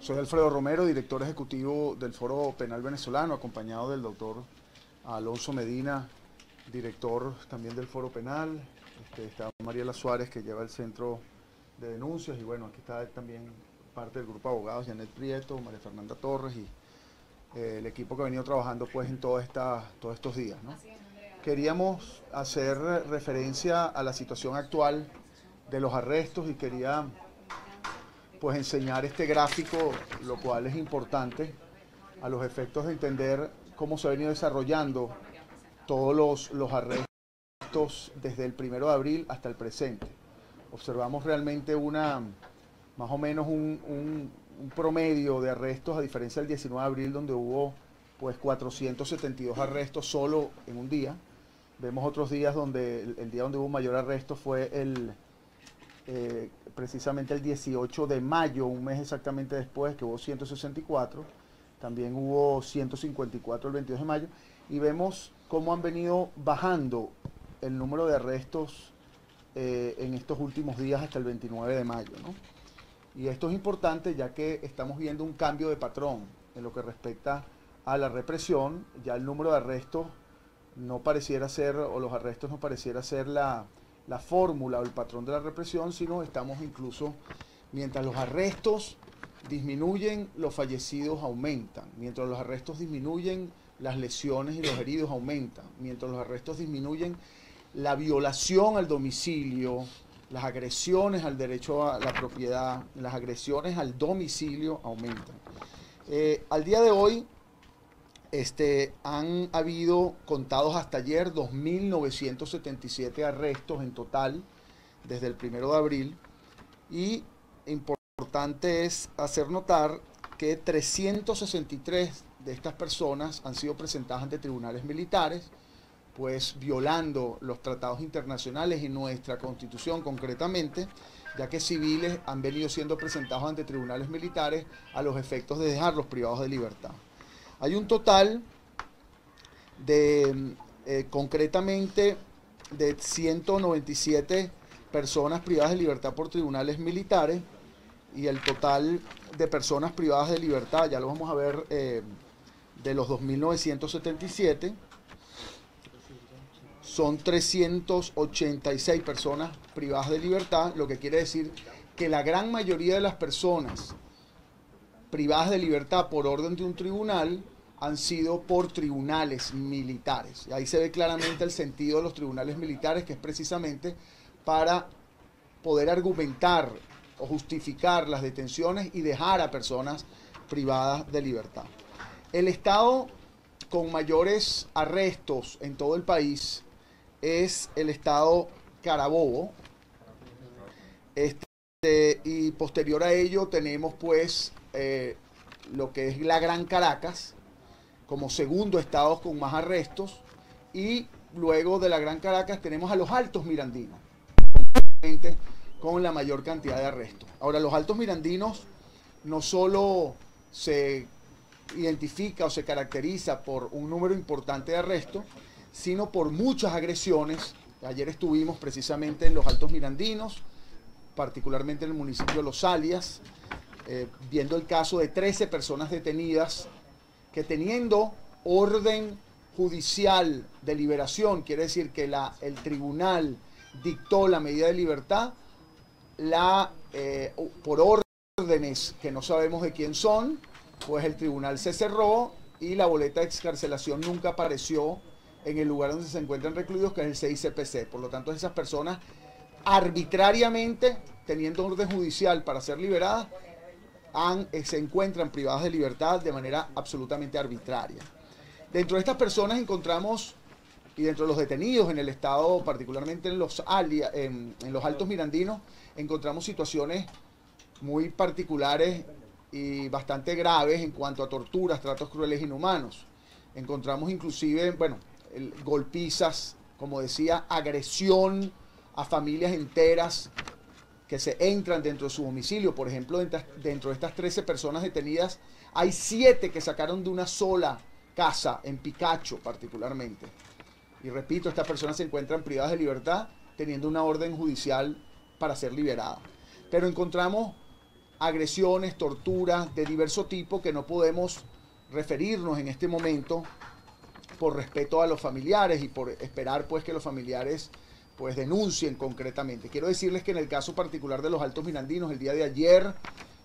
Soy Alfredo Romero, director ejecutivo del Foro Penal Venezolano, acompañado del doctor Alonso Medina, director también del Foro Penal. Está Mariela Suárez, que lleva el centro de denuncias, y bueno, aquí está también parte del grupo de abogados, Janet Prieto, María Fernanda Torres y el equipo que ha venido trabajando pues en todos estos días, ¿no? Queríamos hacer referencia a la situación actual de los arrestos y quería pues enseñar este gráfico, lo cual es importante a los efectos de entender cómo se ha venido desarrollando todos los arrestos desde el 1 de abril hasta el presente. Observamos realmente más o menos un promedio de arrestos, a diferencia del 19 de abril, donde hubo pues 472 arrestos solo en un día. Vemos otros días donde el día donde hubo mayor arresto fue precisamente el 18 de mayo, un mes exactamente después, que hubo 164. También hubo 154 el 22 de mayo. Y vemos cómo han venido bajando el número de arrestos en estos últimos días hasta el 29 de mayo, ¿no? Y esto es importante, ya que estamos viendo un cambio de patrón en lo que respecta a la represión. Ya el número de arrestos no pareciera ser, o los arrestos no pareciera ser la fórmula o el patrón de la represión, sino estamos incluso, mientras los arrestos disminuyen, los fallecidos aumentan. Mientras los arrestos disminuyen, las lesiones y los heridos aumentan. Mientras los arrestos disminuyen, la violación al domicilio, las agresiones al derecho a la propiedad, las agresiones al domicilio aumentan. Al día de hoy, han habido, contados hasta ayer, 2.977 arrestos en total desde el 1 de abril, y importante es hacer notar que 363 de estas personas han sido presentadas ante tribunales militares, pues violando los tratados internacionales y nuestra Constitución concretamente, ya que civiles han venido siendo presentados ante tribunales militares a los efectos de dejarlos privados de libertad. Hay un total de, concretamente, de 197 personas privadas de libertad por tribunales militares, y el total de personas privadas de libertad, ya lo vamos a ver, de los 2.977, son 386 personas privadas de libertad, lo que quiere decir que la gran mayoría de las personas privadas de libertad por orden de un tribunal han sido por tribunales militares. Y ahí se ve claramente el sentido de los tribunales militares, que es precisamente para poder argumentar o justificar las detenciones y dejar a personas privadas de libertad. El estado con mayores arrestos en todo el país es el estado Carabobo, y posterior a ello tenemos pues lo que es la Gran Caracas como segundo estado con más arrestos, y luego de la Gran Caracas tenemos a los Altos Mirandinos con la mayor cantidad de arrestos. Ahora, los Altos Mirandinos no solo se identifica o se caracteriza por un número importante de arrestos, sino por muchas agresiones. Ayer estuvimos precisamente en los Altos Mirandinos, particularmente en el municipio de Los Alias, viendo el caso de 13 personas detenidas que, teniendo orden judicial de liberación, quiere decir que el tribunal dictó la medida de libertad, por órdenes que no sabemos de quién son, pues el tribunal se cerró y la boleta de excarcelación nunca apareció en el lugar donde se encuentran recluidos, que es el CICPC. Por lo tanto, esas personas arbitrariamente, teniendo orden judicial para ser liberadas, se encuentran privadas de libertad de manera absolutamente arbitraria. Dentro de estas personas encontramos, y dentro de los detenidos en el estado, particularmente en los Altos Mirandinos, encontramos situaciones muy particulares y bastante graves en cuanto a torturas, tratos crueles e inhumanos. Encontramos inclusive, bueno, golpizas, como decía, agresión a familias enteras que se entran dentro de su domicilio. Por ejemplo, dentro de estas 13 personas detenidas, hay 7 que sacaron de una sola casa, en Picacho particularmente. Y repito, estas personas se encuentran privadas de libertad, teniendo una orden judicial para ser liberadas. Pero encontramos agresiones, torturas de diverso tipo que no podemos referirnos en este momento por respeto a los familiares y por esperar pues que los familiares pues denuncien concretamente. Quiero decirles que en el caso particular de los Altos Mirandinos, el día de ayer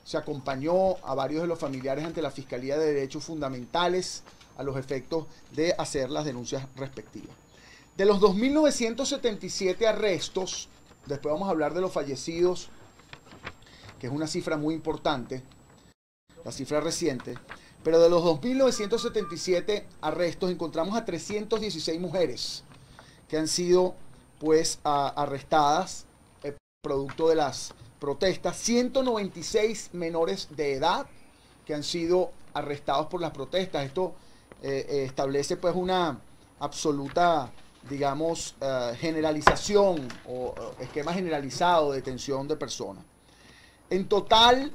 se acompañó a varios de los familiares ante la Fiscalía de Derechos Fundamentales a los efectos de hacer las denuncias respectivas. De los 2.977 arrestos, después vamos a hablar de los fallecidos, que es una cifra muy importante, la cifra reciente, pero de los 2.977 arrestos encontramos a 316 mujeres que han sido pues arrestadas producto de las protestas, 196 menores de edad que han sido arrestados por las protestas. Esto establece pues una absoluta, digamos, generalización o esquema generalizado de detención de personas. En total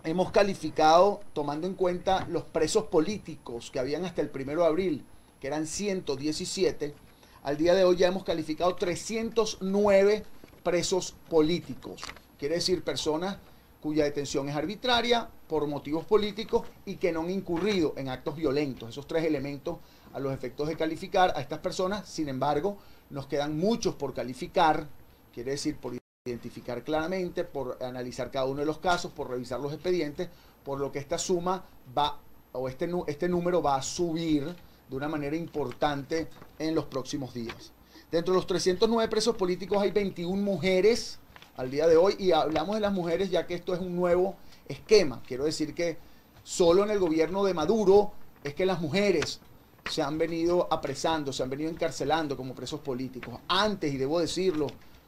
hemos calificado, tomando en cuenta los presos políticos que habían hasta el 1 de abril, que eran 117, al día de hoy ya hemos calificado 309 presos políticos. Quiere decir personas cuya detención es arbitraria por motivos políticos y que no han incurrido en actos violentos. Esos tres elementos a los efectos de calificar a estas personas. Sin embargo, nos quedan muchos por calificar, quiere decir por identificar claramente, por analizar cada uno de los casos, por revisar los expedientes, por lo que esta suma va, o este número va a subir de una manera importante en los próximos días. Dentro de los 309 presos políticos hay 21 mujeres al día de hoy, y hablamos de las mujeres ya que esto es un nuevo esquema. Quiero decir que solo en el gobierno de Maduro es que las mujeres se han venido apresando, se han venido encarcelando como presos políticos. Antes, y debo decirlo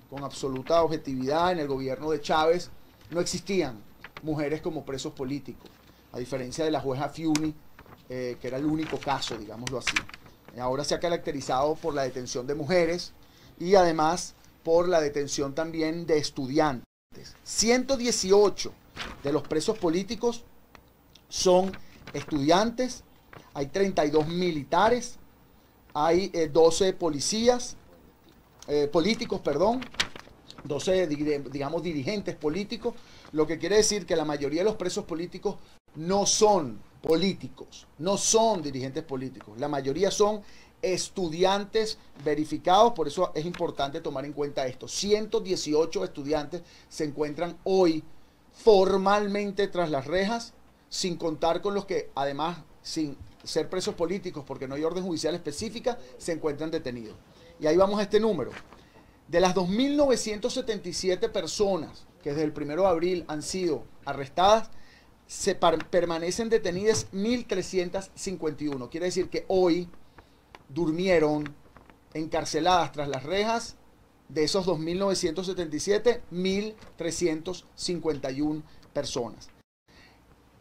con absoluta objetividad, en el gobierno de Chávez no existían mujeres como presos políticos, a diferencia de la jueza Fiuni, que era el único caso, digámoslo así. Ahora se ha caracterizado por la detención de mujeres y además por la detención también de estudiantes. 118 de los presos políticos son estudiantes, hay 32 militares, hay 12 policías, políticos, perdón, 12, digamos, dirigentes políticos, lo que quiere decir que la mayoría de los presos políticos no son políticos, no son dirigentes políticos, la mayoría son estudiantes verificados. Por eso es importante tomar en cuenta esto. 118 estudiantes se encuentran hoy formalmente tras las rejas, sin contar con los que además, sin ser presos políticos porque no hay orden judicial específica, se encuentran detenidos. Y ahí vamos a este número. De las 2.977 personas que desde el 1 de abril han sido arrestadas, permanecen detenidas 1.351. Quiere decir que hoy durmieron encarceladas tras las rejas, de esos 2.977, 1.351 personas.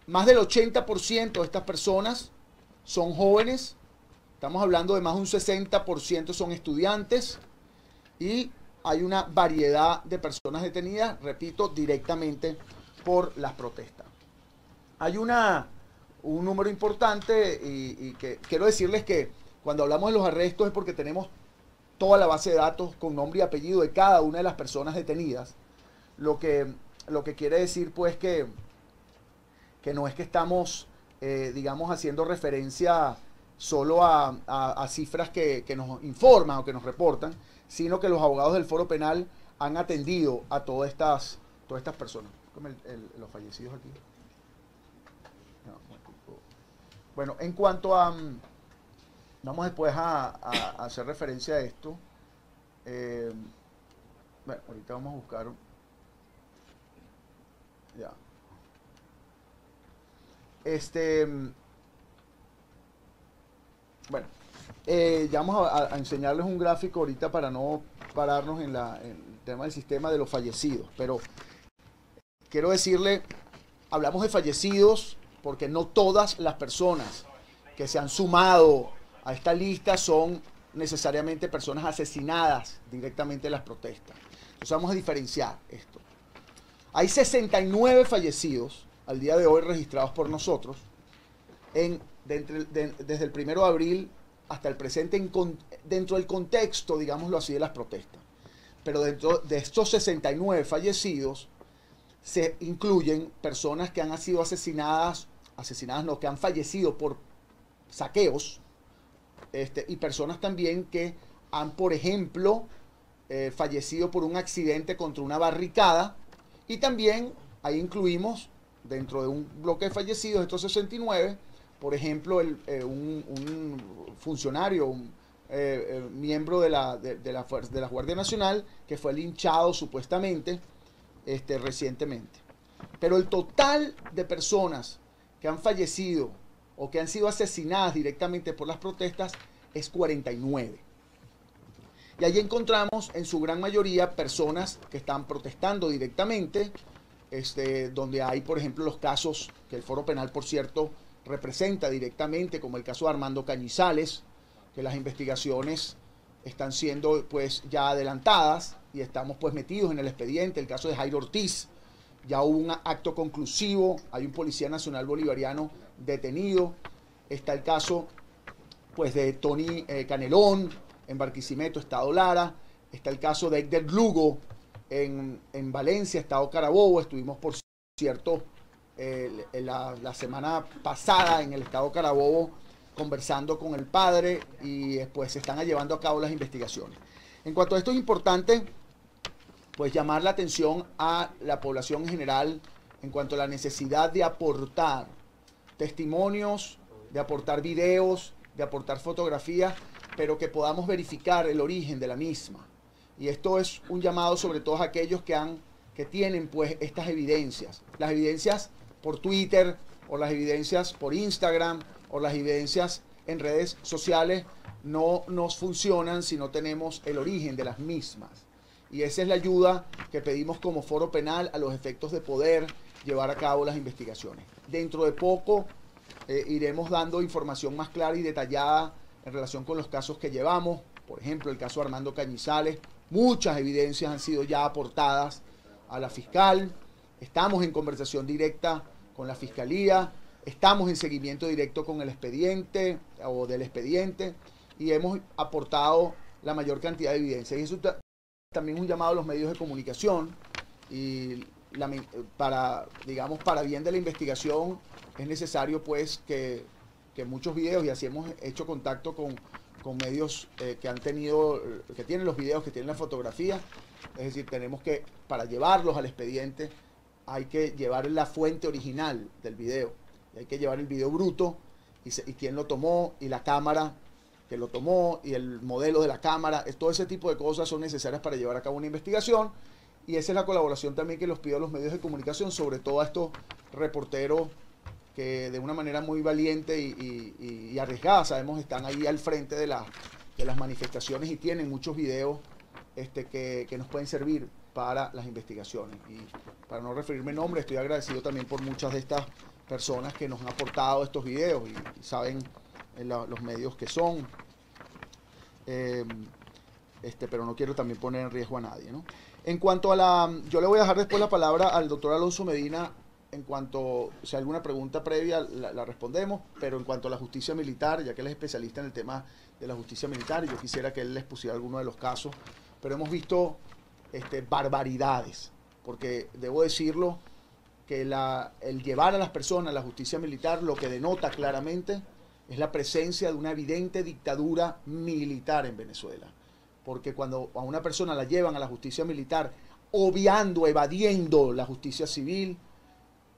Más del 80% de estas personas son jóvenes, estamos hablando de más de un 60% son estudiantes, y hay una variedad de personas detenidas, repito, directamente por las protestas. Hay un número importante y que quiero decirles que cuando hablamos de los arrestos es porque tenemos toda la base de datos con nombre y apellido de cada una de las personas detenidas, lo que quiere decir pues que no es que estamos, digamos, haciendo referencia solo a cifras que nos informan o que nos reportan, sino que los abogados del Foro Penal han atendido a todas estas personas. Los fallecidos aquí. Bueno, en cuanto a... Vamos después a hacer referencia a esto. Bueno, ahorita vamos a buscar... Ya. Bueno, ya vamos a enseñarles un gráfico ahorita para no pararnos en el tema del sistema de los fallecidos. Pero quiero decirle, hablamos de fallecidos porque no todas las personas que se han sumado a esta lista son necesariamente personas asesinadas directamente en las protestas. Entonces vamos a diferenciar esto. Hay 69 fallecidos al día de hoy registrados por nosotros desde el 1 de abril hasta el presente dentro del contexto, digámoslo así, de las protestas. Pero dentro de estos 69 fallecidos, se incluyen personas que han sido asesinadas no, que han fallecido por saqueos, y personas también que han, por ejemplo, fallecido por un accidente contra una barricada, y también ahí incluimos, dentro de un bloque de fallecidos, estos 69, por ejemplo, un funcionario, miembro de la Guardia Nacional, que fue linchado supuestamente recientemente. Pero el total de personas que han fallecido o que han sido asesinadas directamente por las protestas es 49. Y allí encontramos en su gran mayoría personas que están protestando directamente, donde hay, por ejemplo, los casos que el Foro Penal, por cierto, representa directamente, como el caso de Armando Cañizales, que las investigaciones están siendo pues ya adelantadas y estamos pues metidos en el expediente. El caso de Jairo Ortiz, ya hubo un acto conclusivo, hay un policía nacional bolivariano detenido. Está el caso pues de Tony Canelón en Barquisimeto, Estado Lara. Está el caso de Edgar Lugo en Valencia, Estado Carabobo. Estuvimos, por cierto, la semana pasada en el Estado Carabobo conversando con el padre, y pues se están llevando a cabo las investigaciones. En cuanto a esto, es importante pues llamar la atención a la población en general en cuanto a la necesidad de aportar testimonios, de aportar videos, de aportar fotografías, pero que podamos verificar el origen de la misma. Y esto es un llamado sobre todos aquellos que tienen pues estas evidencias. Las evidencias por Twitter, o las evidencias por Instagram, o las evidencias en redes sociales no nos funcionan si no tenemos el origen de las mismas. Y esa es la ayuda que pedimos como Foro Penal a los efectos de poder llevar a cabo las investigaciones. Dentro de poco iremos dando información más clara y detallada en relación con los casos que llevamos. Por ejemplo, el caso de Armando Cañizales. Muchas evidencias han sido ya aportadas a la fiscal. Estamos en conversación directa con la fiscalía. Estamos en seguimiento directo con el expediente o del expediente, y hemos aportado la mayor cantidad de evidencia. Y eso también es un llamado a los medios de comunicación, y para bien de la investigación es necesario pues que muchos videos, y así hemos hecho contacto con medios que tienen los videos, que tienen la fotografía. Es decir, tenemos que, para llevarlos al expediente, hay que llevar la fuente original del video, y hay que llevar el video bruto, y quién lo tomó, y la cámara que lo tomó, y el modelo de la cámara. Todo ese tipo de cosas son necesarias para llevar a cabo una investigación, y esa es la colaboración también que los pido a los medios de comunicación, sobre todo a estos reporteros que de una manera muy valiente y arriesgada, sabemos, están ahí al frente de las manifestaciones, y tienen muchos videos que nos pueden servir para las investigaciones. Y para no referirme nombres, estoy agradecido también por muchas de estas personas que nos han aportado estos videos, y saben los medios que son, pero no quiero también poner en riesgo a nadie, ¿no? En cuanto a yo le voy a dejar después la palabra al doctor Alonso Medina. En cuanto, si hay alguna pregunta previa, la respondemos, pero en cuanto a la justicia militar, ya que él es especialista en el tema de la justicia militar, yo quisiera que él les pusiera alguno de los casos, pero hemos visto barbaridades, porque debo decirlo, que el llevar a las personas a la justicia militar lo que denota claramente es la presencia de una evidente dictadura militar en Venezuela. Porque cuando a una persona la llevan a la justicia militar, obviando, evadiendo la justicia civil,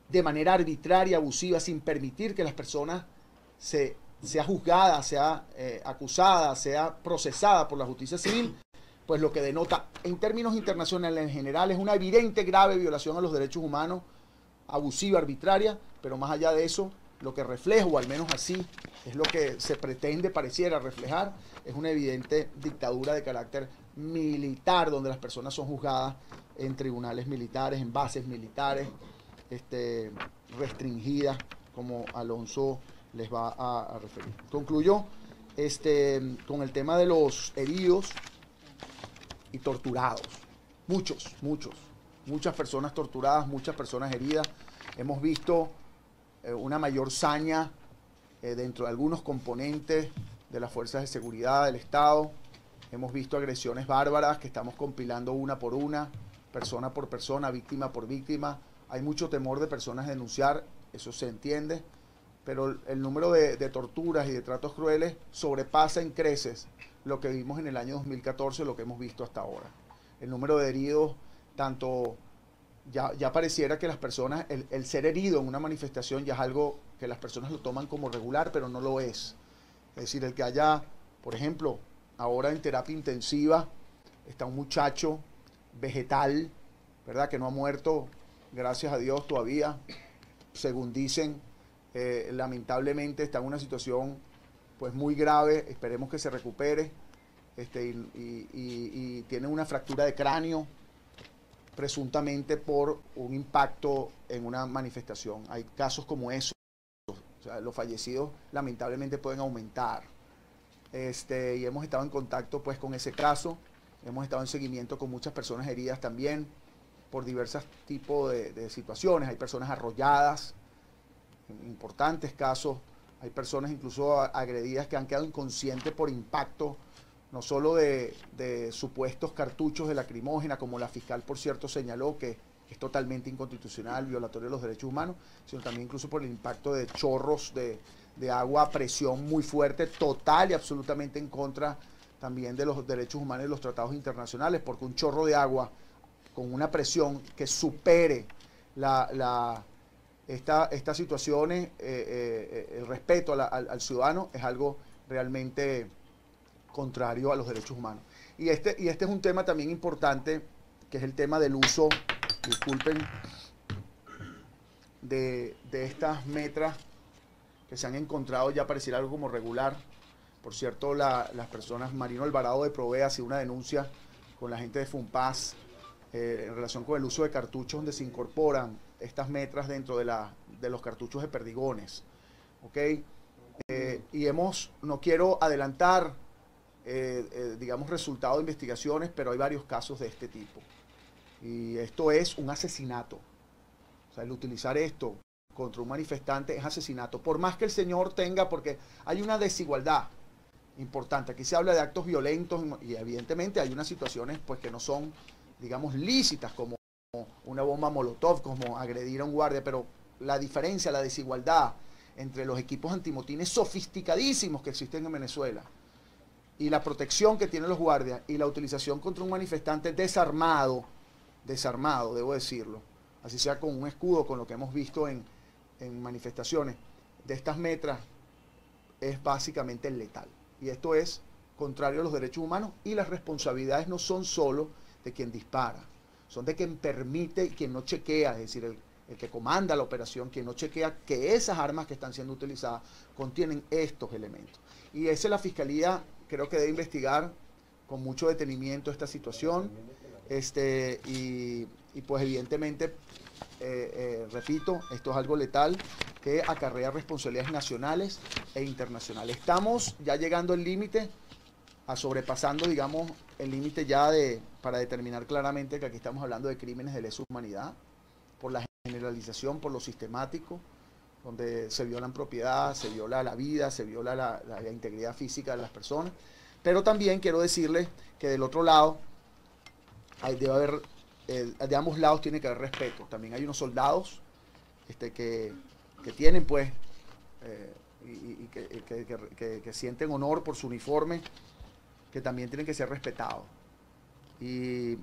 de manera arbitraria, abusiva, sin permitir que las personas sea juzgada, sea acusada, sea procesada por la justicia civil, pues lo que denota en términos internacionales en general es una evidente grave violación a los derechos humanos, abusiva, arbitraria, pero más allá de eso, lo que refleja, o al menos así es lo que se pretende, pareciera reflejar, es una evidente dictadura de carácter militar, donde las personas son juzgadas en tribunales militares, en bases militares, restringidas, como Alonso les va a referir. Concluyo con el tema de los heridos y torturados. Muchas personas torturadas, muchas personas heridas. Hemos visto una mayor saña dentro de algunos componentes de las fuerzas de seguridad del Estado. Hemos visto agresiones bárbaras que estamos compilando una por una, persona por persona, víctima por víctima, hay mucho temor de personas a denunciar, eso se entiende, pero el número de torturas y de tratos crueles sobrepasa en creces lo que vimos en el año 2014, lo que hemos visto hasta ahora. El número de heridos, tanto ya pareciera que las personas, el ser herido en una manifestación ya es algo que las personas lo toman como regular, pero no lo es. Es decir, el que haya, por ejemplo, ahora en terapia intensiva, está un muchacho vegetal, ¿verdad? Que no ha muerto, gracias a Dios todavía, según dicen, lamentablemente está en una situación pues muy grave, esperemos que se recupere, y tiene una fractura de cráneo, presuntamente por un impacto en una manifestación. Hay casos como esos, o sea, los fallecidos lamentablemente pueden aumentar. Y hemos estado en contacto pues con ese caso, hemos estado en seguimiento con muchas personas heridas también por diversos tipos de situaciones. Hay personas arrolladas, en importantes casos, hay personas incluso agredidas que han quedado inconscientes por impacto, no solo de supuestos cartuchos de lacrimógena, como la fiscal por cierto señaló que es totalmente inconstitucional, violatorio de los derechos humanos, sino también incluso por el impacto de chorros de agua a presión muy fuerte, total y absolutamente en contra también de los derechos humanos y los tratados internacionales, porque un chorro de agua con una presión que supere estas situaciones, el respeto al ciudadano es algo realmente contrario a los derechos humanos. Y este es un tema también importante, que es el tema del uso, disculpen, de estas metras que se han encontrado ya pareciera algo como regular. Por cierto, las personas, Marino Alvarado de Provea hacía una denuncia con la gente de FUNPAS en relación con el uso de cartuchos donde se incorporan estas metras dentro de los cartuchos de perdigones. ¿Okay? Y no quiero adelantar, digamos, resultados de investigaciones, pero hay varios casos de este tipo. Y esto es un asesinato. O sea, el utilizar esto contra un manifestante es asesinato. Por más que el señor tenga, porque hay una desigualdad importante. Aquí se habla de actos violentos y evidentemente hay unas situaciones pues que no son, digamos, lícitas, como una bomba molotov, como agredir a un guardia, pero la diferencia, la desigualdad entre los equipos antimotines sofisticadísimos que existen en Venezuela y la protección que tienen los guardias y la utilización contra un manifestante desarmado, debo decirlo, así sea con un escudo, con lo que hemos visto en manifestaciones de estas metras, es básicamente letal. Y esto es contrario a los derechos humanos, y las responsabilidades no son solo de quien dispara, son de quien permite y quien no chequea, es decir, el que comanda la operación, quien no chequea que esas armas que están siendo utilizadas contienen estos elementos. Y esa es la Fiscalía, creo que debe investigar con mucho detenimiento esta situación, y pues evidentemente, repito, esto es algo letal que acarrea responsabilidades nacionales e internacionales. Estamos ya llegando al límite, sobrepasando, digamos, el límite ya para determinar claramente que aquí estamos hablando de crímenes de lesa humanidad, por la generalización, por lo sistemático, donde se violan propiedad, se viola la vida, se viola la integridad física de las personas. Pero también quiero decirles que del otro lado, debe haber, de ambos lados tiene que haber respeto. También hay unos soldados que tienen pues, y que sienten honor por su uniforme, que también tienen que ser respetados. Y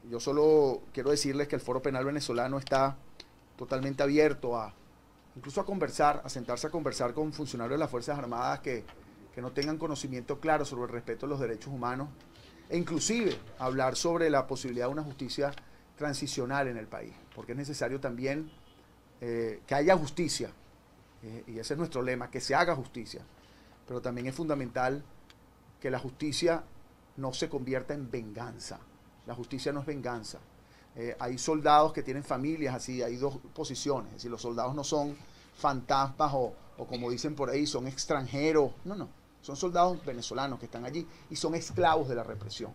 yo solo quiero decirles que el Foro Penal venezolano está totalmente abierto incluso a conversar, a sentarse a conversar con funcionarios de las Fuerzas Armadas que no tengan conocimiento claro sobre el respeto de los derechos humanos, e inclusive hablar sobre la posibilidad de una justicia transicional en el país, porque es necesario también que haya justicia, y ese es nuestro lema, que se haga justicia, pero también es fundamental que la justicia no se convierta en venganza. La justicia no es venganza. Hay soldados que tienen familias, así, hay dos posiciones, es decir, los soldados no son fantasmas o como dicen por ahí, son extranjeros, no, son soldados venezolanos que están allí y son esclavos de la represión.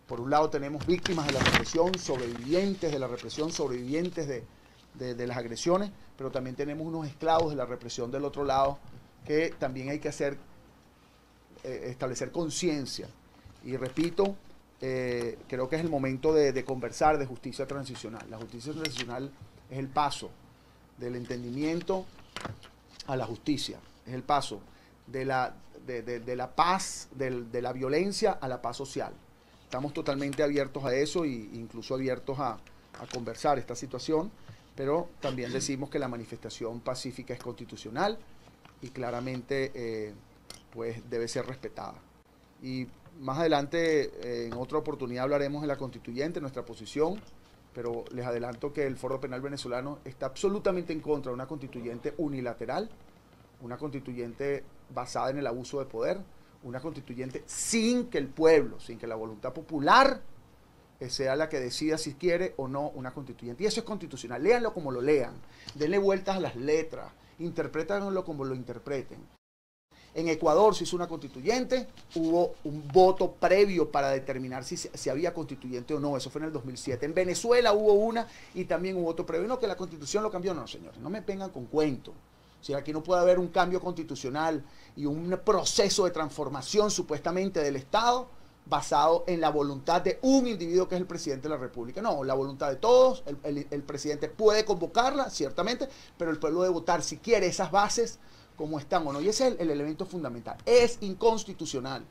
Por un lado tenemos víctimas de la represión, sobrevivientes de la represión, sobrevivientes de las agresiones, pero también tenemos unos esclavos de la represión del otro lado, que también hay que establecer conciencia. Y repito, creo que es el momento de conversar de justicia transicional. La justicia transicional es el paso del entendimiento a la justicia, es el paso de la paz, de la violencia a la paz social. Estamos totalmente abiertos a eso e incluso abiertos a conversar esta situación, pero también decimos que la manifestación pacífica es constitucional y claramente pues debe ser respetada. Y más adelante, en otra oportunidad, hablaremos de la constituyente, nuestra posición, pero les adelanto que el Foro Penal venezolano está absolutamente en contra de una constituyente unilateral, una constituyente basada en el abuso de poder, una constituyente sin que el pueblo, sin que la voluntad popular sea la que decida si quiere o no una constituyente. Y eso es constitucional. Léanlo como lo lean, denle vueltas a las letras, interprétanlo como lo interpreten. En Ecuador se hizo una constituyente, hubo un voto previo para determinar si había constituyente o no, eso fue en el 2007. En Venezuela hubo una y también hubo voto previo. No, que la constitución lo cambió, no, señores, no me vengan con cuento. O sea, aquí no puede haber un cambio constitucional y un proceso de transformación supuestamente del Estado basado en la voluntad de un individuo que es el presidente de la República. No, la voluntad de todos, el presidente puede convocarla, ciertamente, pero el pueblo debe votar si quiere esas bases como están o no. Y ese es el elemento fundamental. Es inconstitucional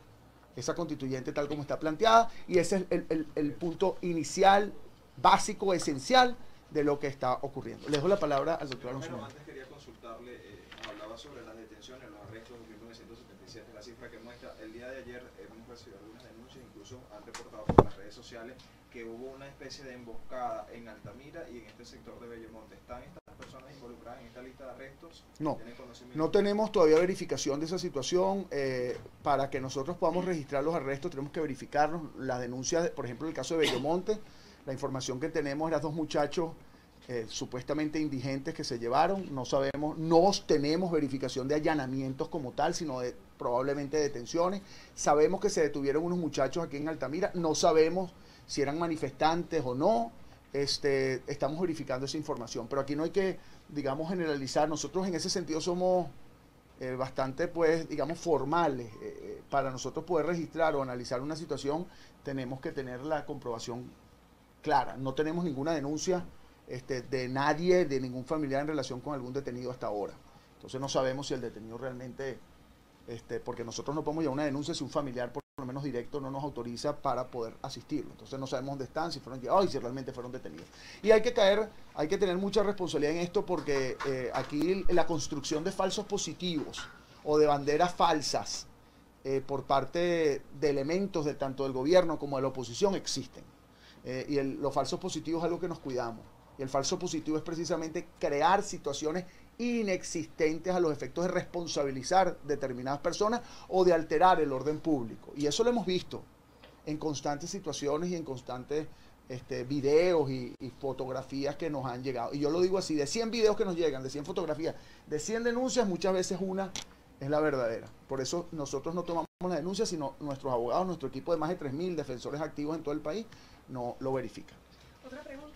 esa constituyente tal como está planteada y ese es el punto inicial, básico, esencial de lo que está ocurriendo. Le dejo la palabra al doctor Alonso. Bueno, antes quería consultarle, hablaba sobre las detenciones, los arrestos de 1977, la cifra que muestra. El día de ayer hemos recibido algunas denuncias, incluso han reportado por las redes sociales que hubo una especie de emboscada en Altamira y en este sector de Bellomonte. ¿Están estas personas involucradas en esta lista de arrestos? No, no tenemos todavía verificación de esa situación. Para que nosotros podamos registrar los arrestos tenemos que verificarnos las denuncias, por ejemplo, en el caso de Bellomonte, la información que tenemos era 2 muchachos supuestamente indigentes que se llevaron. No sabemos, no tenemos verificación de allanamientos como tal, sino de probablemente detenciones. Sabemos que se detuvieron unos muchachos aquí en Altamira, no sabemos si eran manifestantes o no. Estamos verificando esa información, pero aquí no hay que, digamos, generalizar. Nosotros en ese sentido somos bastante, pues, digamos, formales. Para nosotros poder registrar o analizar una situación tenemos que tener la comprobación clara. No tenemos ninguna denuncia de nadie, de ningún familiar en relación con algún detenido hasta ahora. Entonces no sabemos si el detenido realmente, porque nosotros no podemos llevar una denuncia si un familiar por lo menos directo no nos autoriza para poder asistirlo. Entonces no sabemos dónde están, si fueron llevados y si realmente fueron detenidos. Y hay que tener mucha responsabilidad en esto porque aquí la construcción de falsos positivos o de banderas falsas por parte de elementos de tanto del gobierno como de la oposición existen. Y los falsos positivos es algo que nos cuidamos. Y el falso positivo es precisamente crear situaciones inexistentes a los efectos de responsabilizar determinadas personas o de alterar el orden público. Y eso lo hemos visto en constantes situaciones y en constantes videos y fotografías que nos han llegado. Y yo lo digo así, de 100 videos que nos llegan, de 100 fotografías, de 100 denuncias, muchas veces una es la verdadera. Por eso nosotros no tomamos la denuncia, sino nuestros abogados, nuestro equipo de más de 3.000 defensores activos en todo el país, no lo verifican. Otra pregunta.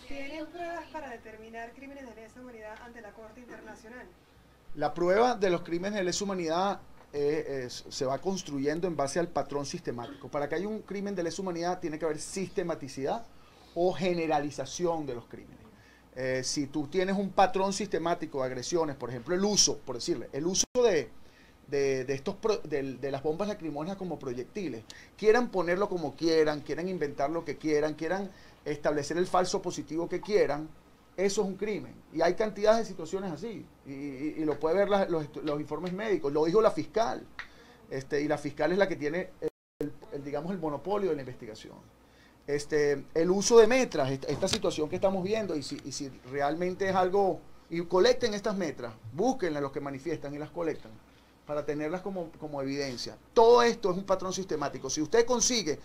¿Tienen pruebas para determinar crímenes de lesa humanidad ante la Corte Internacional? La prueba de los crímenes de lesa humanidad se va construyendo en base al patrón sistemático. Para que haya un crimen de lesa humanidad tiene que haber sistematicidad o generalización de los crímenes. Si tú tienes un patrón sistemático de agresiones, por ejemplo el uso, por decirle, el uso de las bombas lacrimógenas como proyectiles, quieran ponerlo como quieran inventar lo que quieran establecer el falso positivo que quieran, eso es un crimen. Y hay cantidades de situaciones así. Y lo puede ver los informes médicos. Lo dijo la fiscal. Y la fiscal es la que tiene, digamos, el monopolio de la investigación. El uso de metras, esta situación que estamos viendo, y si realmente es algo... Y colecten estas metras, búsquenlas los que manifiestan y las colectan, para tenerlas como evidencia. Todo esto es un patrón sistemático. Si usted consigue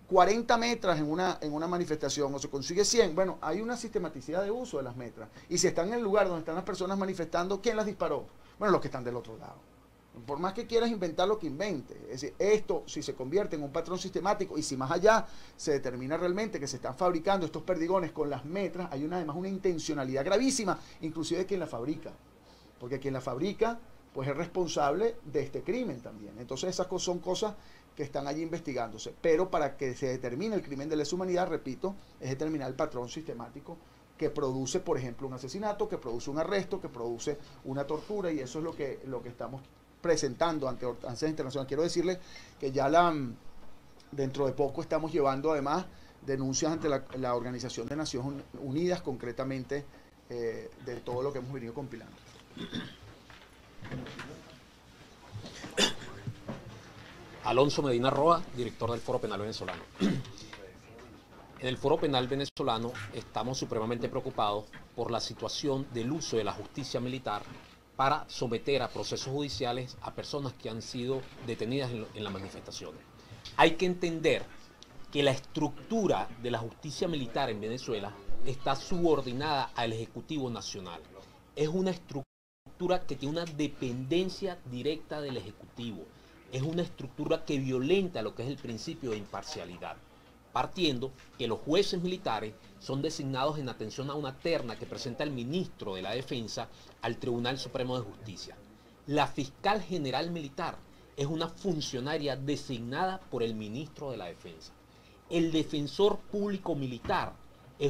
40 metras en una manifestación o se consigue 100, bueno, hay una sistematicidad de uso de las metras. Y si están en el lugar donde están las personas manifestando, ¿quién las disparó? Bueno, los que están del otro lado. Por más que quieras inventar lo que invente, es decir, esto si se convierte en un patrón sistemático y si más allá se determina realmente que se están fabricando estos perdigones con las metras, hay además una intencionalidad gravísima, inclusive de quien la fabrica. Porque quien la fabrica, pues es responsable de este crimen también. Entonces esas son cosas que están allí investigándose. Pero para que se determine el crimen de lesa humanidad, repito, es determinar el patrón sistemático que produce, por ejemplo, un asesinato, que produce un arresto, que produce una tortura, y eso es lo que estamos presentando ante instancias internacionales. Quiero decirle que ya dentro de poco estamos llevando además denuncias ante la Organización de Naciones Unidas, concretamente de todo lo que hemos venido compilando. Alonso Medina Roa, director del Foro Penal Venezolano. En el Foro Penal Venezolano estamos supremamente preocupados por la situación del uso de la justicia militar para someter a procesos judiciales a personas que han sido detenidas en las manifestaciones. Hay que entender que la estructura de la justicia militar en Venezuela está subordinada al Ejecutivo Nacional. Es una estructura que tiene una dependencia directa del Ejecutivo. Es una estructura que violenta lo que es el principio de imparcialidad, partiendo que los jueces militares son designados en atención a una terna que presenta el ministro de la Defensa al Tribunal Supremo de Justicia. La fiscal general militar es una funcionaria designada por el ministro de la Defensa. El defensor público militar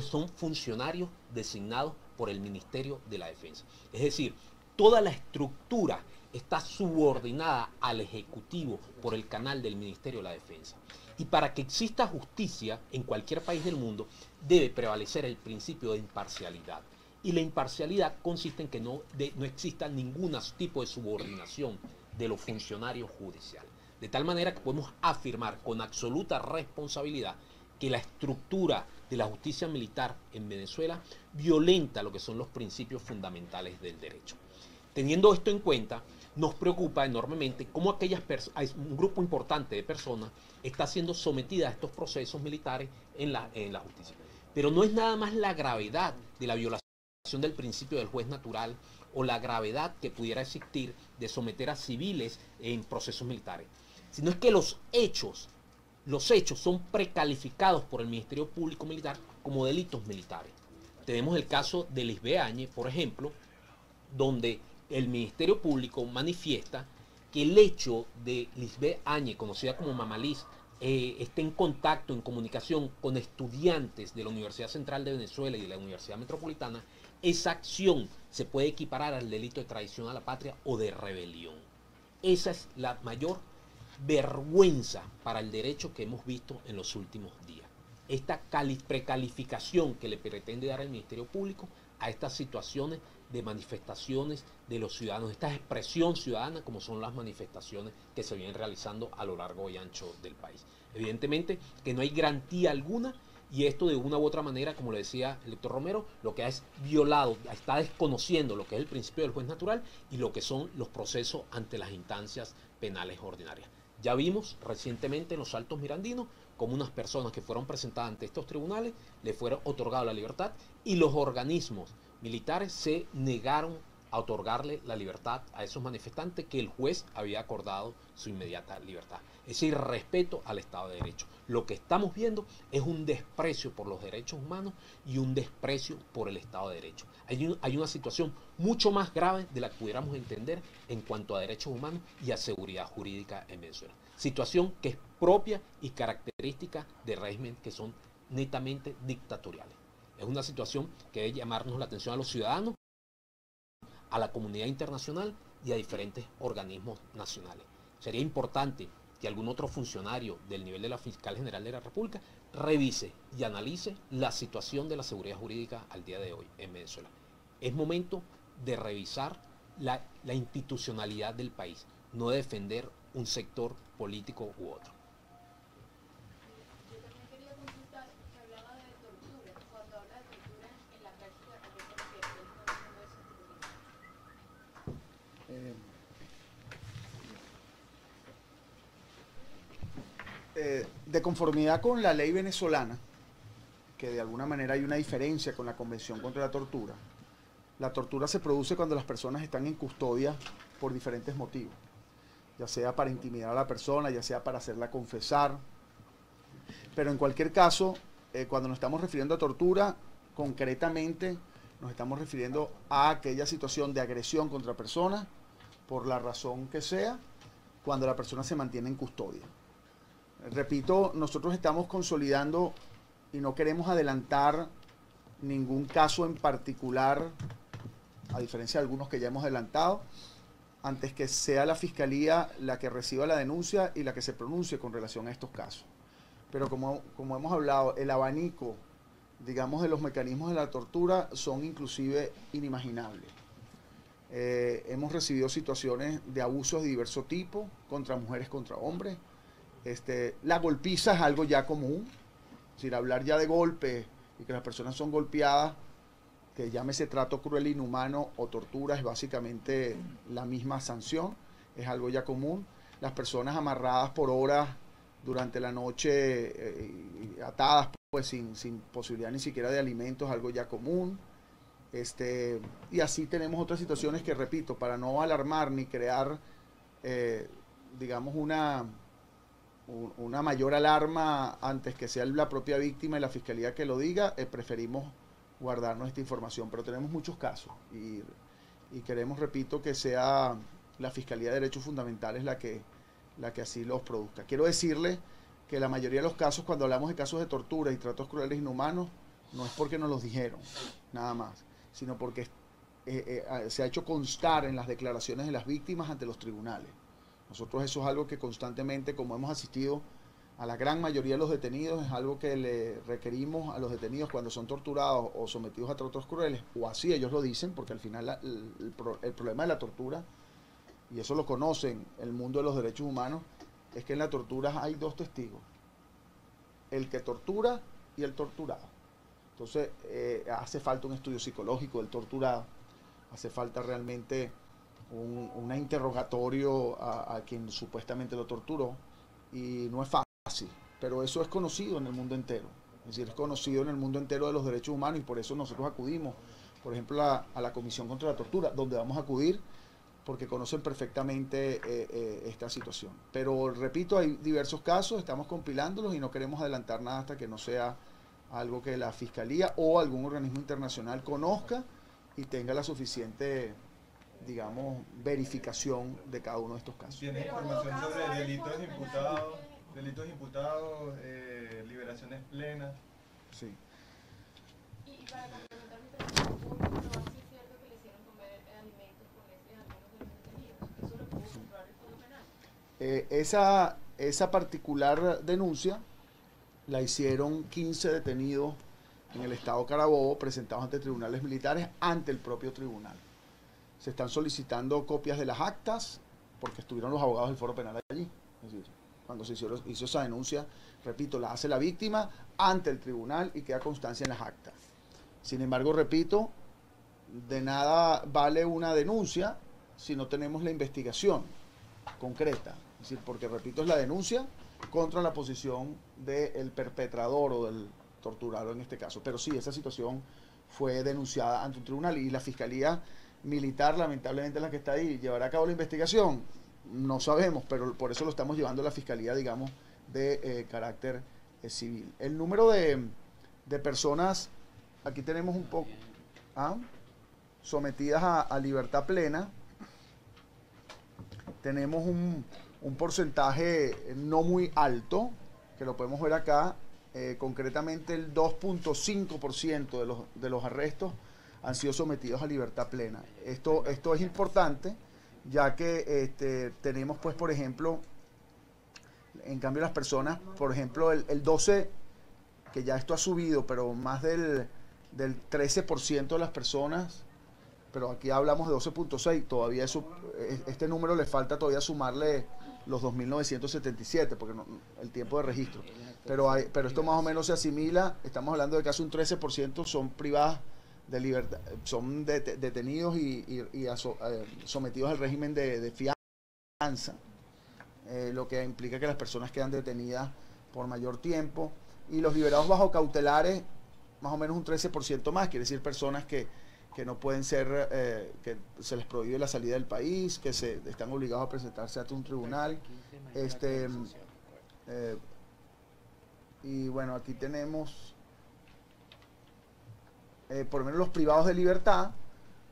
son funcionarios designados por el Ministerio de la Defensa. Es decir, toda la estructura está subordinada al Ejecutivo por el canal del Ministerio de la Defensa. Y para que exista justicia en cualquier país del mundo, debe prevalecer el principio de imparcialidad. Y la imparcialidad consiste en que no exista ningún tipo de subordinación de los funcionarios judiciales. De tal manera que podemos afirmar con absoluta responsabilidad que la estructura de la justicia militar en Venezuela violenta lo que son los principios fundamentales del derecho. Teniendo esto en cuenta, nos preocupa enormemente cómo un grupo importante de personas está siendo sometida a estos procesos militares en la justicia. Pero no es nada más la gravedad de la violación del principio del juez natural o la gravedad que pudiera existir de someter a civiles en procesos militares, sino es que los hechos son precalificados por el Ministerio Público Militar como delitos militares. Tenemos el caso de Lisbeth Áñez, por ejemplo, donde el Ministerio Público manifiesta que el hecho de Lisbeth Áñez, conocida como Mamá Liz, esté en contacto, en comunicación con estudiantes de la Universidad Central de Venezuela y de la Universidad Metropolitana, esa acción se puede equiparar al delito de traición a la patria o de rebelión. Esa es la mayor vergüenza para el derecho que hemos visto en los últimos días. Esta precalificación que le pretende dar el Ministerio Público a estas situaciones de manifestaciones de los ciudadanos, esta expresión ciudadana como son las manifestaciones que se vienen realizando a lo largo y ancho del país. Evidentemente que no hay garantía alguna y esto de una u otra manera, como le decía el doctor Romero, lo que es violado, está desconociendo lo que es el principio del juez natural y lo que son los procesos ante las instancias penales ordinarias. Ya vimos recientemente en los Altos Mirandinos como unas personas que fueron presentadas ante estos tribunales le fueron otorgada la libertad y los organismos militares se negaron a otorgarle la libertad a esos manifestantes que el juez había acordado su inmediata libertad. Ese irrespeto al Estado de Derecho. Lo que estamos viendo es un desprecio por los derechos humanos y un desprecio por el Estado de Derecho. Hay una situación mucho más grave de la que pudiéramos entender en cuanto a derechos humanos y a seguridad jurídica en Venezuela. Situación que es propia y característica de regímenes que son netamente dictatoriales. Es una situación que debe llamarnos la atención a los ciudadanos, a la comunidad internacional y a diferentes organismos nacionales. Sería importante que algún otro funcionario del nivel de la Fiscal General de la República revise y analice la situación de la seguridad jurídica al día de hoy en Venezuela. Es momento de revisar la institucionalidad del país, no de defender un sector político u otro. De conformidad con la ley venezolana, que de alguna manera hay una diferencia con la Convención contra la tortura se produce cuando las personas están en custodia por diferentes motivos, ya sea para intimidar a la persona, ya sea para hacerla confesar, pero en cualquier caso, cuando nos estamos refiriendo a tortura, concretamente nos estamos refiriendo a aquella situación de agresión contra personas, por la razón que sea, cuando la persona se mantiene en custodia. Repito, nosotros estamos consolidando y no queremos adelantar ningún caso en particular, a diferencia de algunos que ya hemos adelantado, antes que sea la Fiscalía la que reciba la denuncia y la que se pronuncie con relación a estos casos. Pero como hemos hablado, el abanico, digamos, de los mecanismos de la tortura son inclusive inimaginables. Hemos recibido situaciones de abusos de diverso tipo, contra mujeres, contra hombres. La golpiza es algo ya común. Es decir, hablar ya de golpes y que las personas son golpeadas, que llámese trato cruel, inhumano o tortura, es básicamente la misma sanción, es algo ya común. Las personas amarradas por horas durante la noche, atadas pues sin posibilidad ni siquiera de alimentos, es algo ya común. Y así tenemos otras situaciones que, repito, para no alarmar ni crear, digamos, una mayor alarma antes que sea la propia víctima y la Fiscalía que lo diga, preferimos guardarnos esta información, pero tenemos muchos casos y queremos, repito, que sea la Fiscalía de Derechos Fundamentales la que así los produzca. Quiero decirle que la mayoría de los casos, cuando hablamos de casos de tortura y tratos crueles e inhumanos, no es porque nos los dijeron, nada más, sino porque se ha hecho constar en las declaraciones de las víctimas ante los tribunales. Nosotros eso es algo que constantemente, como hemos asistido a la gran mayoría de los detenidos, es algo que le requerimos a los detenidos cuando son torturados o sometidos a tratos crueles, o así ellos lo dicen, porque al final el problema de la tortura, y eso lo conocen el mundo de los derechos humanos, es que en la tortura hay dos testigos, el que tortura y el torturado. Entonces hace falta un estudio psicológico del torturado, hace falta realmente un interrogatorio a quien supuestamente lo torturó, y no es fácil, pero eso es conocido en el mundo entero. Es decir, es conocido en el mundo entero de los derechos humanos, y por eso nosotros acudimos, por ejemplo, a la Comisión contra la Tortura, donde vamos a acudir porque conocen perfectamente esta situación. Pero repito, hay diversos casos, estamos compilándolos y no queremos adelantar nada hasta que no sea algo que la Fiscalía o algún organismo internacional conozca y tenga la suficiente, digamos, verificación de cada uno de estos casos. ¿Tiene información sobre delitos imputados, liberaciones plenas? Sí. Y para complementar mi pregunta, ¿sí es cierto que le hicieron comer alimentos forenses a algunos de los detenidos? ¿Eso lo pudo comprobar el Código Penal? Esa particular denuncia la hicieron 15 detenidos en el estado Carabobo, presentados ante tribunales militares, ante el propio tribunal. Se están solicitando copias de las actas, porque estuvieron los abogados del Foro Penal allí. Es decir, cuando se hizo esa denuncia, repito, la hace la víctima ante el tribunal y queda constancia en las actas. Sin embargo, repito, de nada vale una denuncia si no tenemos la investigación concreta. Es decir, porque, repito, es la denuncia contra la posición del perpetrador o del torturado en este caso. Pero sí, esa situación fue denunciada ante un tribunal y la Fiscalía Militar, lamentablemente la que está ahí, ¿llevará a cabo la investigación? No sabemos, pero por eso lo estamos llevando a la Fiscalía, digamos, de carácter civil. El número de personas, aquí tenemos un poco, sometidas a libertad plena, tenemos un porcentaje no muy alto, que lo podemos ver acá, concretamente el 2.5% de los arrestos han sido sometidos a libertad plena. Esto es importante, ya que tenemos, pues, por ejemplo, en cambio las personas, por ejemplo, el 12, que ya esto ha subido, pero más del 13% de las personas, pero aquí hablamos de 12.6, todavía este número le falta todavía sumarle los 2.977, porque el tiempo de registro. Pero esto más o menos se asimila, estamos hablando de casi un 13% son privadas de libertad, son detenidos y sometidos al régimen de fianza, lo que implica que las personas quedan detenidas por mayor tiempo, y los liberados bajo cautelares, más o menos un 13% más, quiere decir personas que no pueden ser, que se les prohíbe la salida del país, que están obligados a presentarse ante un tribunal. Y bueno, aquí tenemos por lo menos los privados de libertad,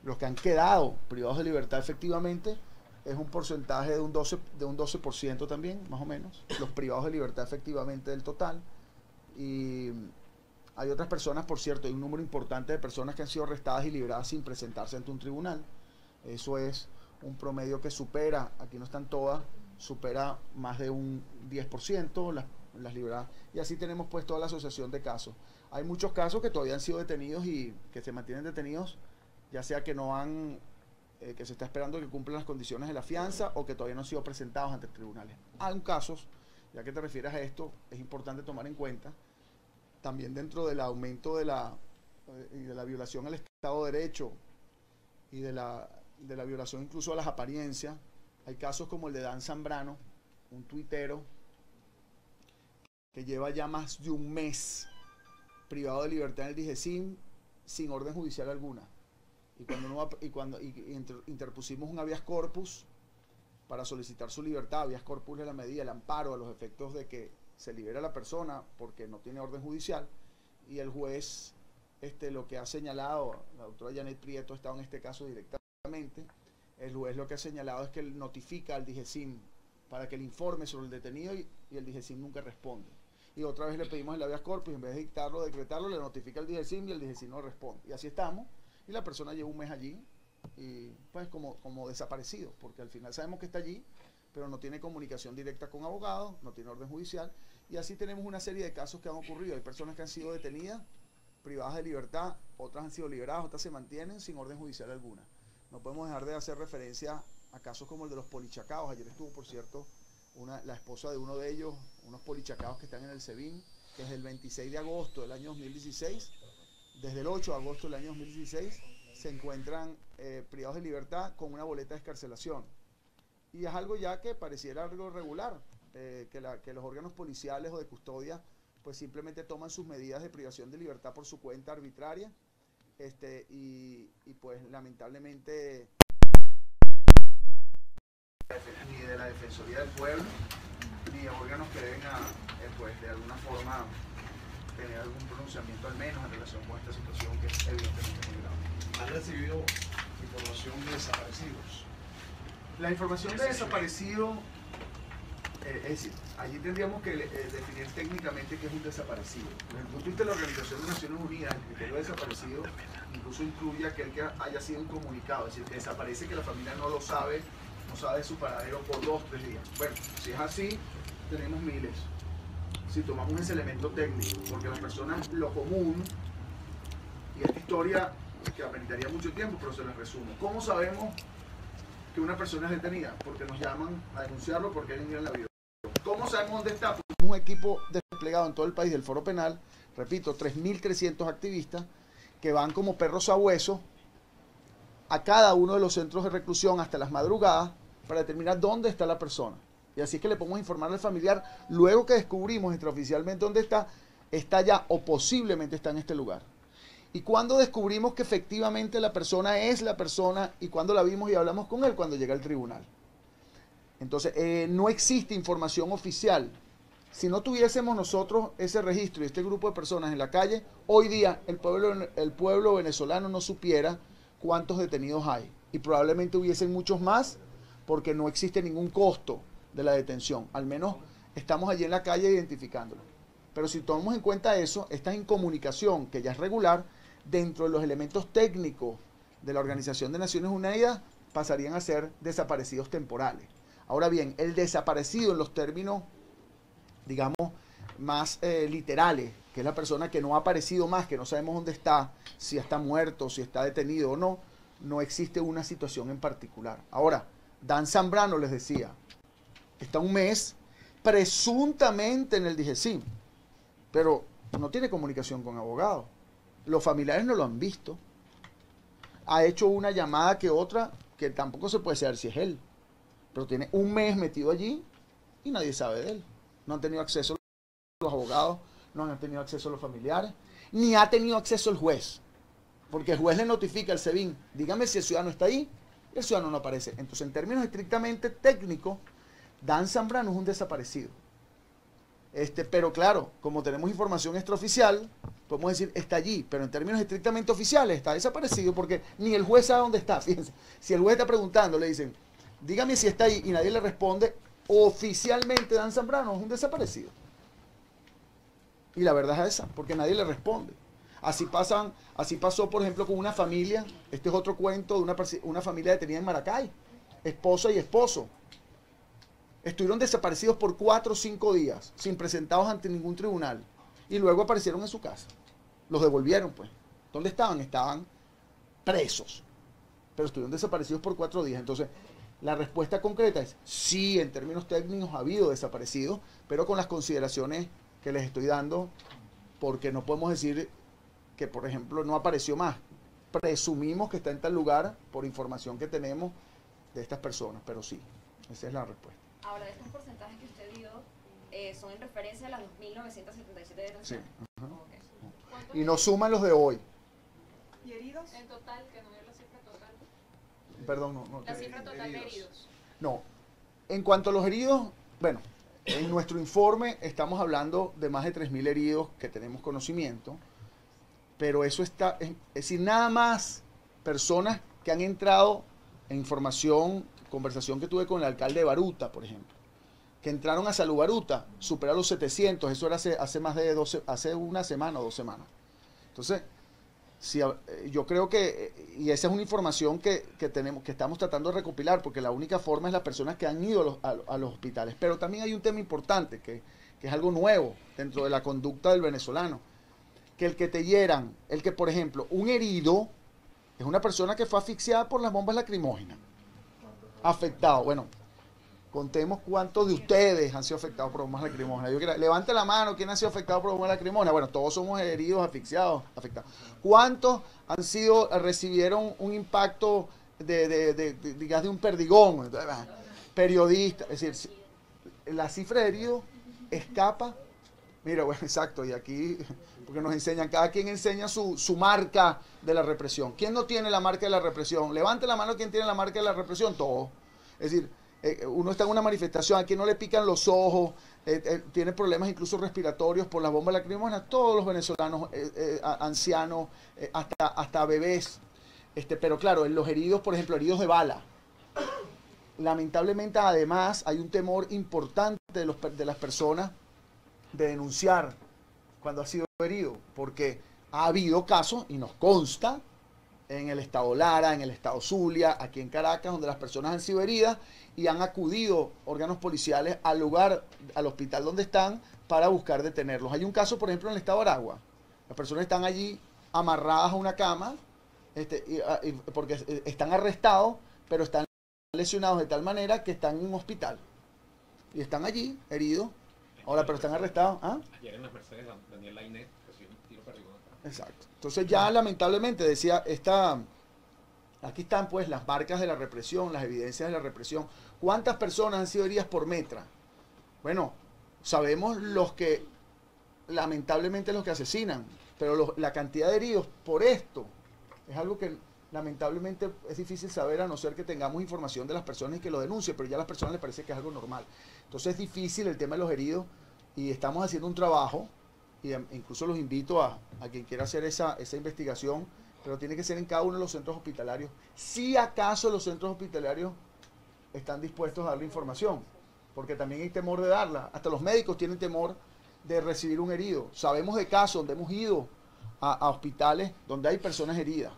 los que han quedado privados de libertad efectivamente, es un porcentaje de un 12% también, más o menos, los privados de libertad efectivamente del total. Y Hay otras personas, por cierto, hay un número importante de personas que han sido arrestadas y liberadas sin presentarse ante un tribunal. Eso es un promedio que supera, aquí no están todas, supera más de un 10% las liberadas. Y así tenemos pues toda la asociación de casos. Hay muchos casos que todavía han sido detenidos y que se mantienen detenidos, ya sea que no han, que se está esperando que cumplan las condiciones de la fianza o que todavía no han sido presentados ante tribunales. Hay casos, ya que te refieres a esto, es importante tomar en cuenta, también dentro del aumento de la violación al Estado de Derecho y de la violación incluso a las apariencias, hay casos como el de Dan Zambrano, un tuitero que lleva ya más de un mes privado de libertad en el DIGESIM sin orden judicial alguna. Y cuando interpusimos un habeas corpus para solicitar su libertad, habeas corpus de la medida, el amparo a los efectos de que se libera a la persona porque no tiene orden judicial, y el juez lo que ha señalado, la doctora Janet Prieto ha estado en este caso directamente, el juez lo que ha señalado es que él notifica al DIGESIM para que le informe sobre el detenido y el DIGESIM nunca responde. Y otra vez le pedimos el habeas corpus, en vez de dictarlo, decretarlo, le notifica al DIGESIM y el DIGESIM no responde. Y así estamos, y la persona lleva un mes allí, y pues como desaparecido, porque al final sabemos que está allí, pero no tiene comunicación directa con abogados, no tiene orden judicial, y así tenemos una serie de casos que han ocurrido. Hay personas que han sido detenidas, privadas de libertad, otras han sido liberadas, otras se mantienen sin orden judicial alguna. No podemos dejar de hacer referencia a casos como el de los polichacaos. Ayer estuvo, por cierto, la esposa de uno de ellos, unos polichacaos que están en el SEBIN, que desde el 26 de agosto del año 2016, desde el 8 de agosto del año 2016, se encuentran privados de libertad con una boleta de excarcelación. Y es algo ya que pareciera algo regular, que los órganos policiales o de custodia pues simplemente toman sus medidas de privación de libertad por su cuenta arbitraria, y pues lamentablemente ni de la Defensoría del Pueblo ni de órganos que deben pues de alguna forma tener algún pronunciamiento al menos en relación con esta situación que es evidentemente muy grave. ¿Han recibido información de desaparecidos? La información de desaparecido, es decir, allí tendríamos que definir técnicamente qué es un desaparecido. Desde el punto de vista de la Organización de Naciones Unidas, el criterio de desaparecido incluso incluye aquel que haya sido incomunicado, es decir, que desaparece, que la familia no lo sabe, no sabe de su paradero por 2 o 3 días. Bueno, si es así, tenemos miles. Si tomamos ese elemento técnico, porque las personas, lo común, y esta historia que ameritaría mucho tiempo, pero se les resumo. ¿Cómo sabemos que una persona es detenida? Porque nos llaman a denunciarlo porque alguien en la vida. ¿Cómo sabemos dónde está? Pues un equipo desplegado en todo el país del Foro Penal, repito, 3.300 activistas que van como perros a hueso a cada uno de los centros de reclusión hasta las madrugadas para determinar dónde está la persona. Y así es que le podemos informar al familiar, luego que descubrimos extraoficialmente dónde está ya o posiblemente está en este lugar. Y cuando descubrimos que efectivamente la persona es la persona y cuando la vimos y hablamos con él cuando llega al tribunal. Entonces, no existe información oficial. Si no tuviésemos nosotros ese registro y este grupo de personas en la calle, hoy día el pueblo venezolano no supiera cuántos detenidos hay. Y probablemente hubiesen muchos más porque no existe ningún costo de la detención. Al menos estamos allí en la calle identificándolo. Pero si tomamos en cuenta eso, esta incomunicación, que ya es regular, dentro de los elementos técnicos de la Organización de Naciones Unidas, pasarían a ser desaparecidos temporales. Ahora bien, el desaparecido en los términos, digamos, más literales, que es la persona que no ha aparecido más, que no sabemos dónde está, si está muerto, si está detenido o no, no existe una situación en particular. Ahora, Dan Zambrano, les decía, está un mes presuntamente en el DIGESIM, pero no tiene comunicación con abogados. Los familiares no lo han visto. Ha hecho una llamada que otra, que tampoco se puede saber si es él. Pero tiene un mes metido allí y nadie sabe de él. No han tenido acceso los abogados, no han tenido acceso los familiares, ni ha tenido acceso el juez. Porque el juez le notifica al SEBIN, dígame si el ciudadano está ahí, y el ciudadano no aparece. Entonces, en términos estrictamente técnicos, Dan Zambrano es un desaparecido. Pero claro, como tenemos información extraoficial, podemos decir está allí, pero en términos estrictamente oficiales está desaparecido porque ni el juez sabe dónde está. Fíjense, si el juez está preguntando, le dicen, dígame si está ahí y nadie le responde, oficialmente Dan Zambrano es un desaparecido. Y la verdad es esa, porque nadie le responde. Así pasó, por ejemplo, con una familia. Este es otro cuento de una familia detenida en Maracay. Esposa y esposo. Estuvieron desaparecidos por 4 o 5 días, sin presentados ante ningún tribunal. Y luego aparecieron en su casa. Los devolvieron, pues. ¿Dónde estaban? Estaban presos. Pero estuvieron desaparecidos por 4 días. Entonces, la respuesta concreta es sí, en términos técnicos ha habido desaparecidos, pero con las consideraciones que les estoy dando, porque no podemos decir que, por ejemplo, no apareció más. Presumimos que está en tal lugar por información que tenemos de estas personas, pero sí, esa es la respuesta. Ahora, de estos porcentajes que usted dio, son en referencia a las 2.977 detenciones. Sí. Okay. Y no suman los de hoy. ¿Y heridos? En total, que no dio la cifra total. Perdón, no. La cifra total de heridos. No. En cuanto a los heridos, bueno, en nuestro informe estamos hablando de más de 3.000 heridos que tenemos conocimiento, pero eso está, es decir, nada más personas que han entrado en información, conversación que tuve con el alcalde de Baruta, por ejemplo, que entraron a Salud Baruta, supera los 700, eso era hace más de hace una semana o 2 semanas. Entonces, sí, yo creo que, y esa es una información que tenemos, que estamos tratando de recopilar, porque la única forma es las personas que han ido a los hospitales. Pero también hay un tema importante, que es algo nuevo dentro de la conducta del venezolano, que el que te hieran, el que, por ejemplo, un herido es una persona que fue asfixiada por las bombas lacrimógenas, afectado. Bueno, contemos cuántos de ustedes han sido afectados por bombas lacrimógenas. Levante la mano, ¿quién ha sido afectado por bombas lacrimógenas? Bueno, todos somos heridos, asfixiados, afectados. ¿Cuántos recibieron un impacto de un perdigón? Periodistas, es decir, la cifra de heridos escapa. Mira, bueno, exacto, y aquí, porque nos enseñan, cada quien enseña su marca de la represión. ¿Quién no tiene la marca de la represión? Levante la mano, ¿quién tiene la marca de la represión? Todos. Es decir, uno está en una manifestación, a quien no le pican los ojos, tiene problemas incluso respiratorios por las bombas lacrimógenas, todos los venezolanos, ancianos, hasta bebés. Pero claro, en los heridos, por ejemplo, heridos de bala. Lamentablemente, además, hay un temor importante de las personas de denunciar cuando ha sido herido, porque ha habido casos, y nos consta, en el estado Lara, en el estado Zulia, aquí en Caracas, donde las personas han sido heridas y han acudido órganos policiales al lugar, al hospital donde están, para buscar detenerlos. Hay un caso, por ejemplo, en el estado Aragua. Las personas están allí amarradas a una cama, porque están arrestados, pero están lesionados de tal manera que están en un hospital. Y están allí, heridos. Ahora, pero están arrestados. ¿Ah? Ayer en las Mercedes, Daniel Lainet recibió un tiro perdigón. Exacto. Entonces ya lamentablemente decía, aquí están pues las marcas de la represión, las evidencias de la represión. ¿Cuántas personas han sido heridas por metra? Bueno, sabemos lamentablemente los que asesinan, pero la cantidad de heridos por esto es algo que lamentablemente es difícil saber, a no ser que tengamos información de las personas y que lo denuncien, pero ya a las personas les parece que es algo normal. Entonces es difícil el tema de los heridos y estamos haciendo un trabajo, y incluso los invito a quien quiera hacer esa investigación, pero tiene que ser en cada uno de los centros hospitalarios. Si acaso los centros hospitalarios están dispuestos a darle información, porque también hay temor de darla. Hasta los médicos tienen temor de recibir un herido. Sabemos de casos donde hemos ido a hospitales donde hay personas heridas,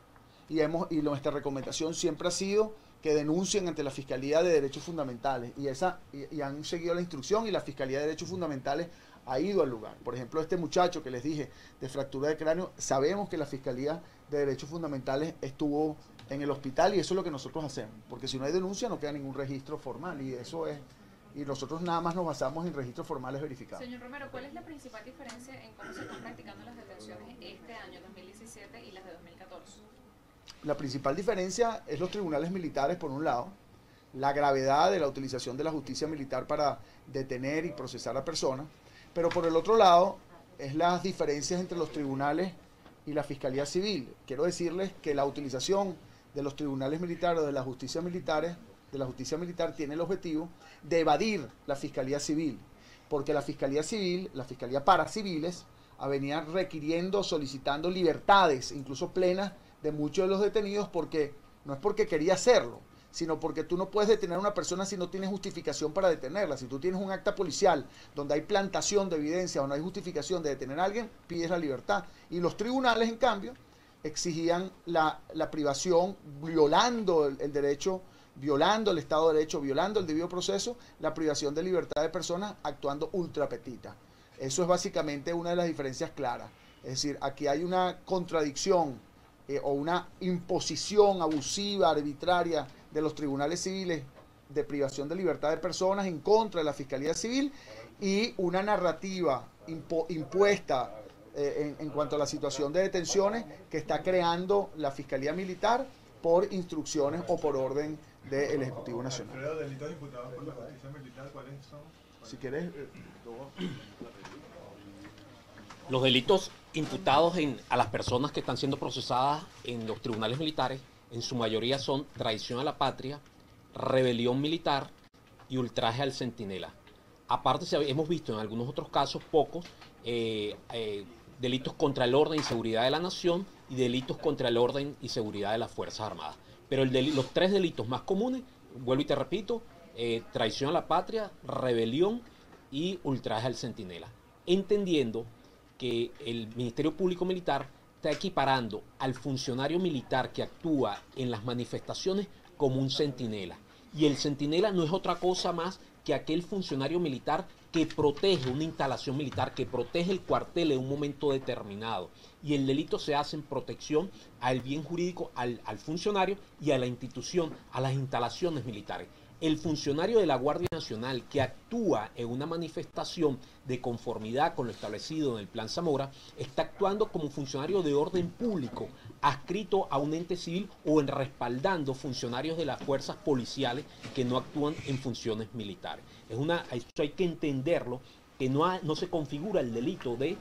y nuestra recomendación siempre ha sido que denuncien ante la Fiscalía de Derechos Fundamentales, y han seguido la instrucción, y la Fiscalía de Derechos Fundamentales ha ido al lugar. Por ejemplo, este muchacho que les dije de fractura de cráneo, sabemos que la Fiscalía de Derechos Fundamentales estuvo en el hospital, y eso es lo que nosotros hacemos, porque si no hay denuncia no queda ningún registro formal, y nosotros nada más nos basamos en registros formales verificados. Señor Romero, ¿cuál es la principal diferencia en cómo se están practicando las detenciones este año 2017 y las de 2014? La principal diferencia es los tribunales militares, por un lado, la gravedad de la utilización de la justicia militar para detener y procesar a personas, pero por el otro lado es las diferencias entre los tribunales y la Fiscalía Civil. Quiero decirles que la utilización de los tribunales militares o de la justicia militar tiene el objetivo de evadir la Fiscalía Civil, porque la Fiscalía Civil, la Fiscalía para civiles, venía requiriendo, solicitando libertades, incluso plenas, de muchos de los detenidos, porque no es porque quería hacerlo, sino porque tú no puedes detener a una persona si no tienes justificación para detenerla. Si tú tienes un acta policial donde hay plantación de evidencia o no hay justificación de detener a alguien, pides la libertad. Y los tribunales, en cambio, exigían la privación, violando el derecho, violando el Estado de Derecho, violando el debido proceso, la privación de libertad de personas actuando ultra petita. Eso es básicamente una de las diferencias claras. Es decir, aquí hay una contradicción o una imposición abusiva, arbitraria de los tribunales civiles de privación de libertad de personas en contra de la Fiscalía Civil y una narrativa impuesta en cuanto a la situación de detenciones que está creando la Fiscalía Militar por instrucciones o por orden del Ejecutivo Nacional. Pero los delitos imputados por la justicia militar, ¿cuáles son? Si quieres, Los delitos imputados a las personas que están siendo procesadas en los tribunales militares, en su mayoría son traición a la patria, rebelión militar y ultraje al centinela. Aparte, hemos visto en algunos otros casos, pocos, delitos contra el orden y seguridad de la nación y delitos contra el orden y seguridad de las Fuerzas Armadas. Pero los tres delitos más comunes, vuelvo y te repito, traición a la patria, rebelión y ultraje al centinela. Entendiendo que el Ministerio Público Militar está equiparando al funcionario militar que actúa en las manifestaciones como un centinela. Y el centinela no es otra cosa más que aquel funcionario militar que protege una instalación militar, que protege el cuartel en un momento determinado. Y el delito se hace en protección al bien jurídico, al funcionario y a la institución, a las instalaciones militares. El funcionario de la Guardia Nacional que actúa en una manifestación de conformidad con lo establecido en el Plan Zamora está actuando como funcionario de orden público, adscrito a un ente civil o en respaldando funcionarios de las fuerzas policiales que no actúan en funciones militares. Esto hay que entenderlo, que no se configura el delito de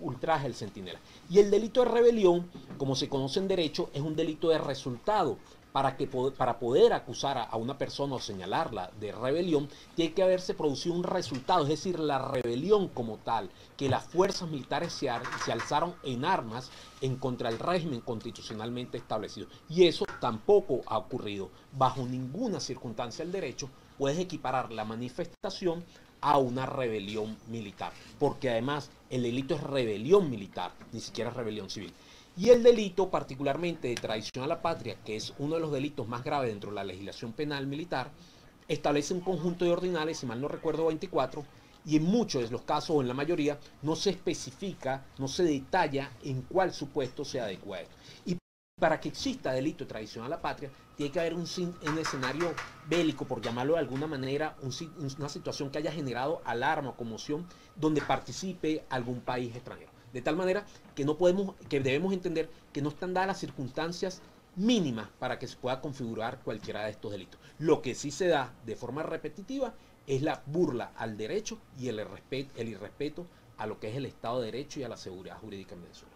ultraje al centinela. Y el delito de rebelión, como se conoce en derecho, es un delito de resultado. Para poder acusar a una persona o señalarla de rebelión, tiene que haberse producido un resultado, es decir, la rebelión como tal, que las fuerzas militares se alzaron en armas en contra del régimen constitucionalmente establecido. Y eso tampoco ha ocurrido. Bajo ninguna circunstancia del derecho puedes equiparar la manifestación a una rebelión militar, porque además el delito es rebelión militar, ni siquiera es rebelión civil. Y el delito particularmente de traición a la patria, que es uno de los delitos más graves dentro de la legislación penal militar, establece un conjunto de ordinales, si mal no recuerdo 24, y en muchos de los casos, o en la mayoría, no se especifica, no se detalla en cuál supuesto se adecua esto. Y para que exista delito de traición a la patria, tiene que haber un escenario bélico, por llamarlo de alguna manera, una situación que haya generado alarma o conmoción donde participe algún país extranjero. De tal manera que debemos entender que no están dadas las circunstancias mínimas para que se pueda configurar cualquiera de estos delitos. Lo que sí se da de forma repetitiva es la burla al derecho y el irrespeto a lo que es el Estado de Derecho y a la seguridad jurídica en Venezuela.